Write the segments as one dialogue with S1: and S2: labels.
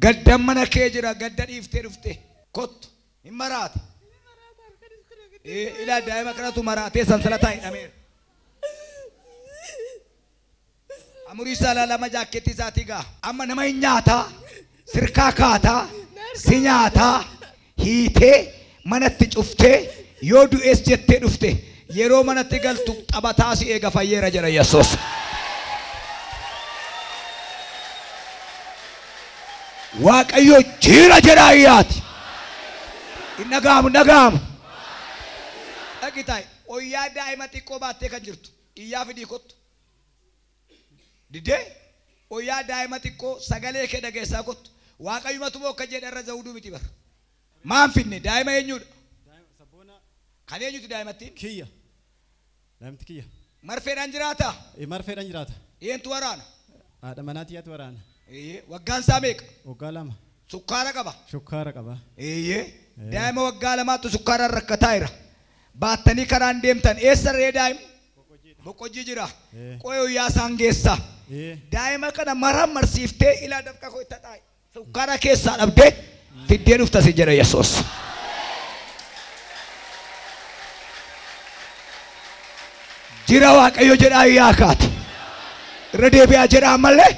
S1: gaddamana kee jira gadda dhiiftee dhufte kottu hin maraate ila daa'ima kanatu maraatee sansalataa hidhameera amurii isaa lama jaakkeetti isaatii gaa amma nama hin nyaataa sirkaa kaataa si nyaataa hiitee manatti cuftee yoo du'ees jettee dhufte yeroo manatti galtu taphataa si eega fayyeera jedha Yesuus. Waaqayyo jira jedha ayyaati. Nagaamu nagaamu. Dhaqitai oyyaa daa'ima xiqqoo baattee kan jirtu iyyaa fidii kottu. Didee oyyaa daa'ima xiqqoo sagalee kee dhageessaa kottu. Waaqayyumatu moo akka jedhe irra zawuduu miti bara. Maan finne daa'ima eenyudha? Kan eenyuti daa'imattiin?
S2: Kiyya. Daa'imti kiyya.
S1: Marfeedhaan jiraata?
S2: Marfeedhaan jiraata.
S1: Eentu waraana?
S2: Haadha manaatiyaatu waraana.
S1: Waggaan isaa meeqa?
S2: Waggaa 2.
S1: Sukkaara qaba?
S2: Sukkaara qaba.
S1: Daa'ima waggaa 2tu sukkaara rakkataa jira. Baattanii karaan deemtan eessa ree daa'ima? Boqqojjii jira. Qoyoo yaa isaan geessa. Daa'ima kana maraan marsiiftee ilaa dafqa koo itti taa'e. Sukkaara keessaa dhabdee fiddee dhufta si jedha Yesuus. Jira Waaqayyo jedha ayyaa kaati. Irra deebi'aa jedha ammallee.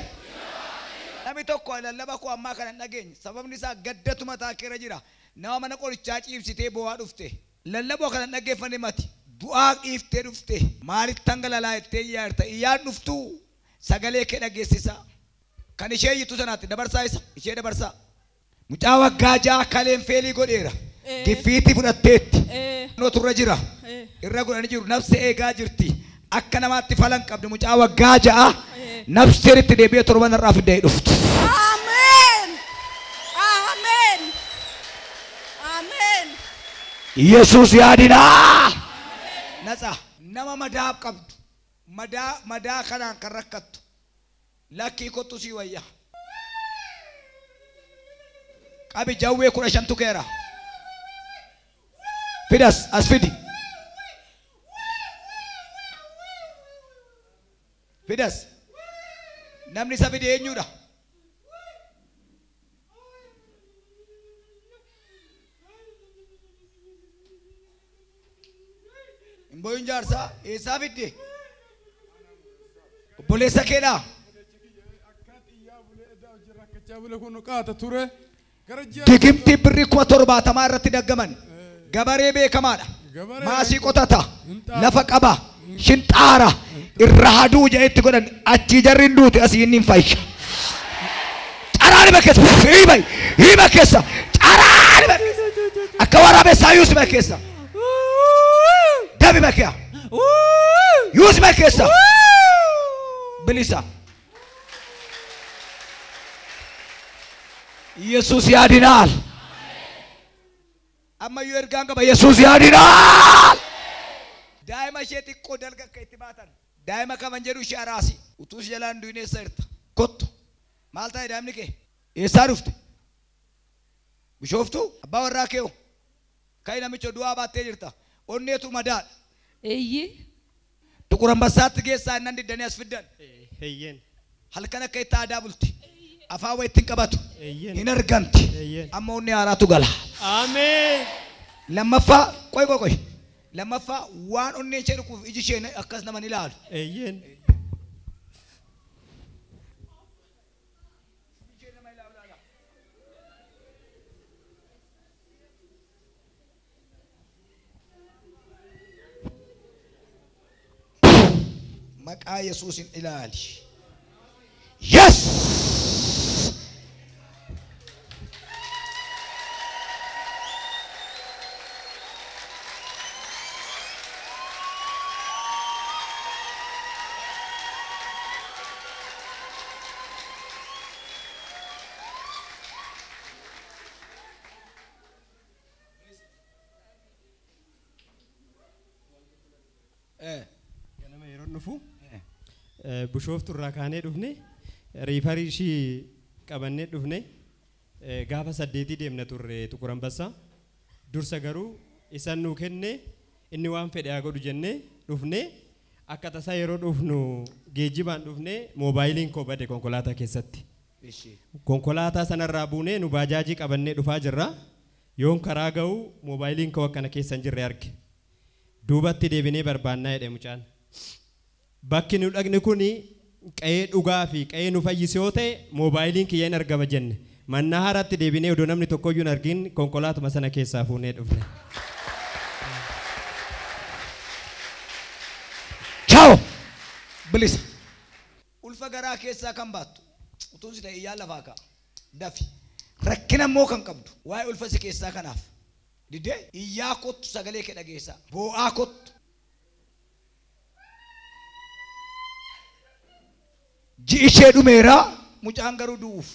S1: Namni tokko lallaba koo ammaa kana hin dhageenye. Sababni isaa gaddatu mataa keera jira. Nama mana qorichaa ciibsitee boo'aa dhufte. Lallaboo kana hin dhaggeeffanne mati. Du'aa dhiiftee dhufte. Maaliif tangalalaa jettee iyyaatta? Iyyaan dhuftuu sagalee kee dhageessisa. Kan ishee iyyitu sanaatti dabarsaa isa. Ishee dabarsaa. Mucaa waggaa 6 kaleen feelii godheera. Giffiitti fudhatteetti. Nooturra jira. Irra godhanii jiru. Nafsi eegaa jirti. Akka namaatti falan qabdu mucaa waggaa 6 nafsi itti deebi'ee torban irraa fiddee dhuftu.
S3: Amen. Amen. Amen.
S1: Yesuus yaadinaa. Natsa nama madaab qabdu. Madaa kanaan kan rakkattu. Lakkii kottu sii wayya. Qabi jawwee 15 tukeera. Fidas as fidi. Fidas. Namni isa fide eenyudha? Imboyin jaarsaa eessaa fidde? Obboleessa keedhaa? Digimtii birrii 70 irratti daggaman. Gabaree beekamaadha. Maasii qotata. Lafa qaba. Shinxaara. Irra haduu jedhetti godhan achi jarri hin duute asii inni hin fayyisha. Caraan ima keessa. Hima keessa. Caraan ima keessa. Akka waraabessaa yuusima keessa. Dabi makiya. Yuusima keessa. Bilisa. Yesuus yaadinaal. Amma yoo ergaan qaba Yesuus yaadinaal. Daa'ima ishee xiqqoo dalga akka itti baatan. Daa'ima kaman jedhu ishee araasi. Utuu ishee jalaan duwin eessa jirta? Kottu. Maal ta'e daa'imni kee? Eessaa dhufte? Bishooftuu? Abbaa warraa kee hoo? Ka'ii namicha du'aa baattee jirta. Onneetu madaadha. Tuqur Ambassaatti geessaa innan diddanii as fiddan. Halkan akka itti aadaa bulti. Afaan wayii ittiin qabatu. Hin argamti. Amma onni haaraatu gala.
S2: Ameen.
S1: Lammaffaa qoy. Lammaffaa waan onneen ishee dhukuuf iji ishee akkas nama ni ilaalu. Maqaa Yesuusin ilaali. Yes!
S2: Ganama yeroo dhufu Bishooftu irraa kaanee dhufne riifarii ishii qabannee dhufne gaafa 8 deemna turre Tuqur Ambassaa dursa garuu isan nuu kenne inni waan fedhe haa godhu jennee dhufne akka tasaa yeroo dhufnu geejjibaan dhufne moobaayiliin koo bade konkolaataa keessatti konkolaataa sanarraa buunee nu baajaajii qabannee dhufaa jirra. Yoon karaa ga'u moobaayiliin koo akkana keessa hin jirre arge. Duubatti deebinee barbaannaa jedhe mucaan. Bakki nu dhaqne kuni qe'ee dhugaa fi qe'ee nu fayyise yoo ta'e moobaayiliin kiyya hin argama jenne. Mannaa haaraatti deebinee odoo namni tokkoyyuu hin argin konkolaatuma sana keessaa fuunee dhufne.
S1: Ciao! Bilisa. Ulfa garaa keessaa kan baattu. Utuun si ta'e iyyaa lafaa ka'a. Dafi. Rakkina immoo kan qabdu. Waa'ee ulfa si keessaa kanaaf. Didee iyyaa kottu sagalee kee dhageessaa. Boo'aa kottu. Ji'i ishee dhumeeraa mucaan garuu du'uuf.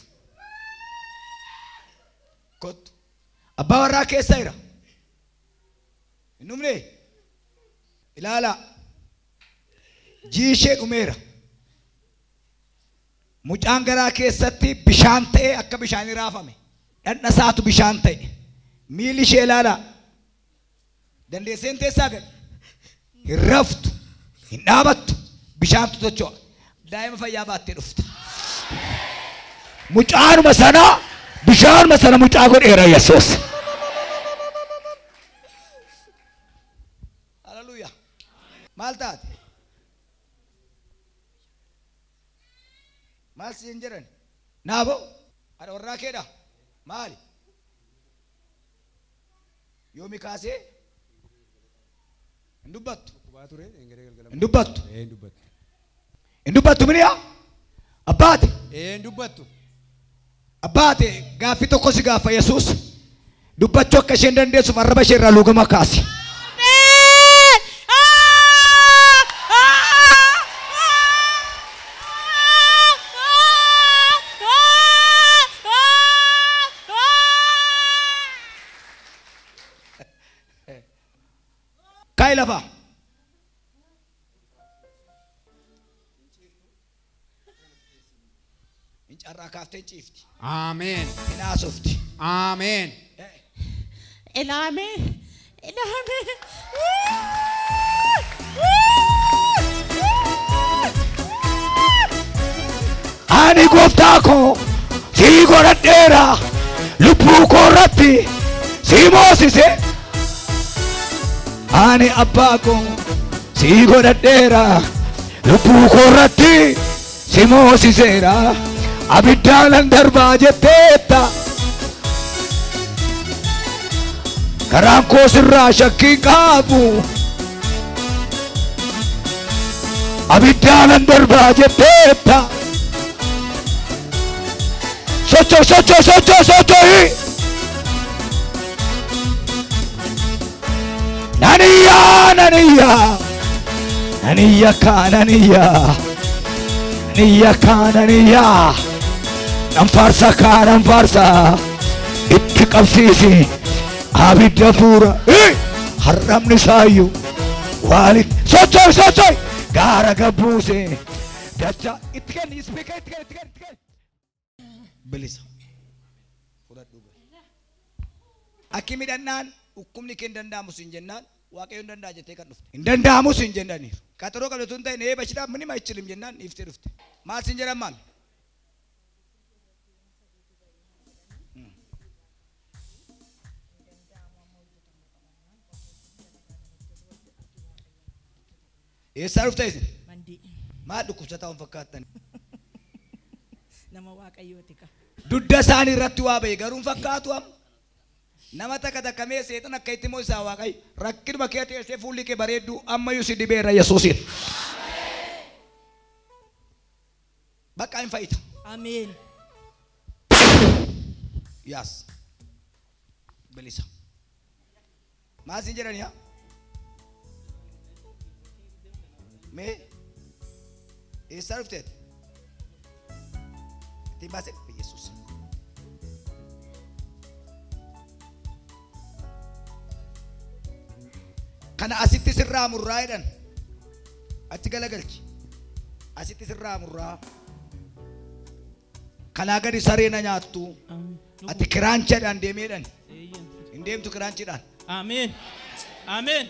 S1: Kottu. Abbaa warraa keessa jira. Hin dhumne. Ilaalaa. Ji'i ishee dhumeera. Mucaan garaa keessatti bishaan ta'e akka bishaanii raafame. Dhandhasaatu bishaan ta'e. Miilli ishee ilaalaa. Dandeesseen teessaa gad. Hin raftu. Hin dhaabattu. Bishaantu socho'a. Daa'ima fayyaa baattee dhufta. Mucaanuma sana bishaanuma sana mucaa godheera Yesuus. Hallelujah. Maal taate? Maal si hin jiran? Naabo? Ada warraa keedha? Maali? Yoomi kaasee? Hin dubbattu? Hin dubbattu? Hin dubbattu miniyaa? Abbaate?
S4: Hin dubbattu.
S1: Abbaate gaaffii tokko si gaafa Yesuus. Dubbachuu akka isheen dandeessuuf arraba ishee irraa luugama kaasi. Kai lafa. Incarraa kaaftee ciifti.
S4: Amen.
S1: Hinaasofti.
S4: Amen.
S3: Ilame.
S1: Ani gooftaa koo si godhadheera lubbuu koo irratti si moosise. Ani abbaa koo si godhadheera lubbuu koo irratti si moosiseera. Abiddaanan darbaa jetteetta. Karaan koo sirraa shakkii qabu. Abiddaanan darbaa jetteetta. Sochoi. Naniya. Namfarsa itti qabsiisi abidda fuura har'amni saayyu waali sochoi gaara gabbuuse dacha itti kenni ispiika itti kenni bilisa fudhadhu akki midhannaan hukumni kee hin danda'amu sin jennaan waaqayyo hin danda'a jettee kan dhufte hin danda'amu sin jennaniiru qaxaroo qabatu hin ta'in bashiidhaaf minima ichilim jennaan iftee dhufte maal sin jedhan maal Eessa dhufte isin?
S3: Mandi.
S1: Maal dhukkubsataa fakkaatan?
S3: Nama waaqayyooti ka.
S1: Dudda isaanii irratti waa ba'e garuu fakkaatu amma. Nama takka mee seexan akka itti moo isaa waaqayyo rakkinuma kee teessee fuulli kee bareeddu ammayyuu si dibeera Yesuusiin. Bakka hin fayyita.
S3: Amen.
S1: Yes. Bilisa. Maal siin jedhani haa? Me eessa dhufteet? Ittiin baasee Yesuus. Kana asitti sirraa murraa jedhan. Achi galagalchi. Asitti sirraa murraa. Kanaa gadi sareena nyaattu. Ati kiraanchaadhaan deemeedhaan. Hin deemtu kiraanchiidhaan.
S5: Amen. Amen.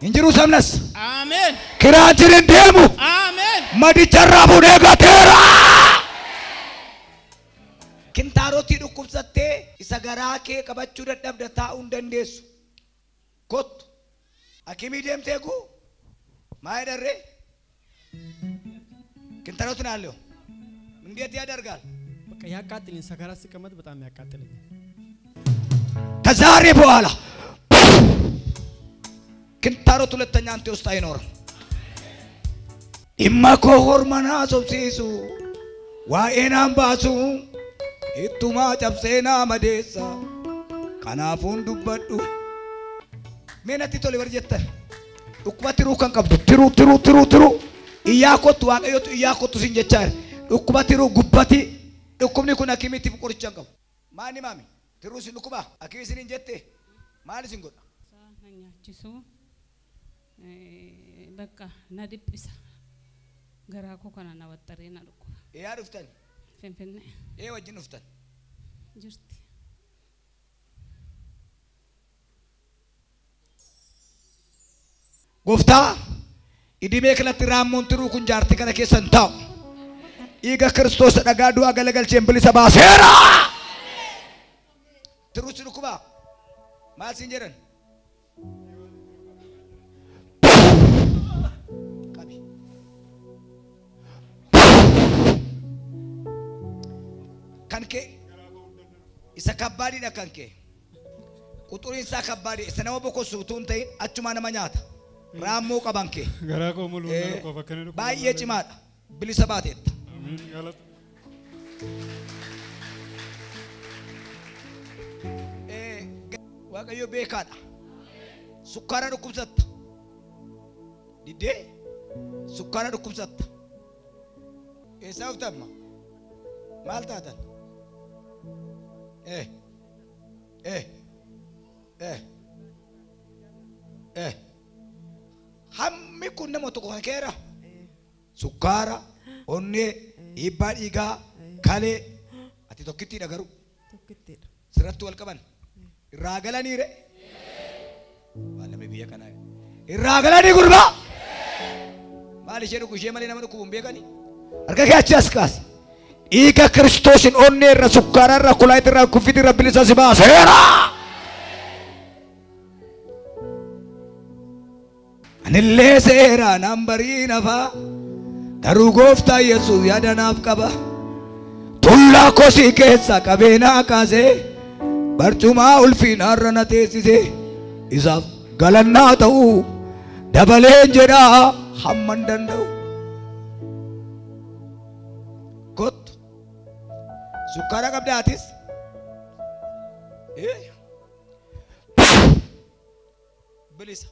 S1: Injiru samnas.
S5: Amen.
S1: Kiraanchiin deemu.
S5: Amen.
S1: Madicharraa fuudhee gateera. Kintaarotii dhukkubsattee isa garaa kee qabachuu dadhabda taa'uu hin dandeessu. Kottu akimii deemtee guu maa jedharree kintaarotiin haallee እንዴት ያደርጋል?
S2: በቃ ያቃጥልኝ ሰከራ ሲቀመጥ በጣም ያቃጥልኝ።
S1: ከዛሬ በኋላ ክንታሮት ሁለተኛ አንተ ውስጥ አይኖርም። ኢማኮ ሆርማና ሶብሲሱ ዋኤናም ባሱ ኢቱማ ጨብሴና መዴሳ ከናፉን ዱበዱ ሜነቲ ቶሊ ወርጀተን ዱኩባቲሩ ከን ቀብዱ ትሩ ኢያኮቱ ዋቀዮቱ ኢያኮቱ ሲንጀቻር ዱኩባቲሩ ጉባቲ ዱኩምኒ ኩን አኪሚቲ ፍቁርቻን ቀቡ ማኒ ማሚ ትሩ ሲንኩባ አኪሚ ሲንጀቴ ማሊ ሲንጎዳ
S3: ሳኛቺሱ በቃ ናዲፕሳ ገራኮ ከናና ወጠሬና ዱኩ
S1: ያ ዱፍተን
S3: ፈንፈነ
S1: ወጅን ዱፍተን
S3: ጅርቲ
S1: ጎፍታ ኢዲሜ ክለት ራሞን ትሩ ኩን ጃርቲ ከነ ኬሰንታው ኢጋ ክርስቶስ ደጋዱ አገለገል ቸምብል ሰባ ሴራ ትሩ ሲንኩባ ማሲንጀረን kanke isa kabadi da kanke kuturin sa kabadi sanawa boko sutun tay achuma nama nyata rammo qabanke
S2: gara ko mulu ko bakane ko
S1: baye chimada bilisabatet
S2: amin galat
S1: waqayo bekada sukkara dukumsatta dide sukkara dukumsatta esawtamma maltatan hammi kun nama tokko kan keera sukkaara onnee dhiibbaa dhiigaa kalee ati tokkittiidha garuu sirratti wal qaban irraa galaniire waan namni biyya kanaa irraa galanii gurbaa maal ishee dhugu ishee malee nama dhukkubu hin beekanii harka kee achi as kaasi Ika Kristosin onne ra sukkara ra kulaiti ra kufiti ra bilisa siba sera. Anille sera nambari nafa taru gofta Yesu yada naf kaba tulla kosi kesa kabena kaze barcuma ulfina rana tesise isaf galanna tau dabale jeda hammandandau kot Sukara kabda atis, belisa.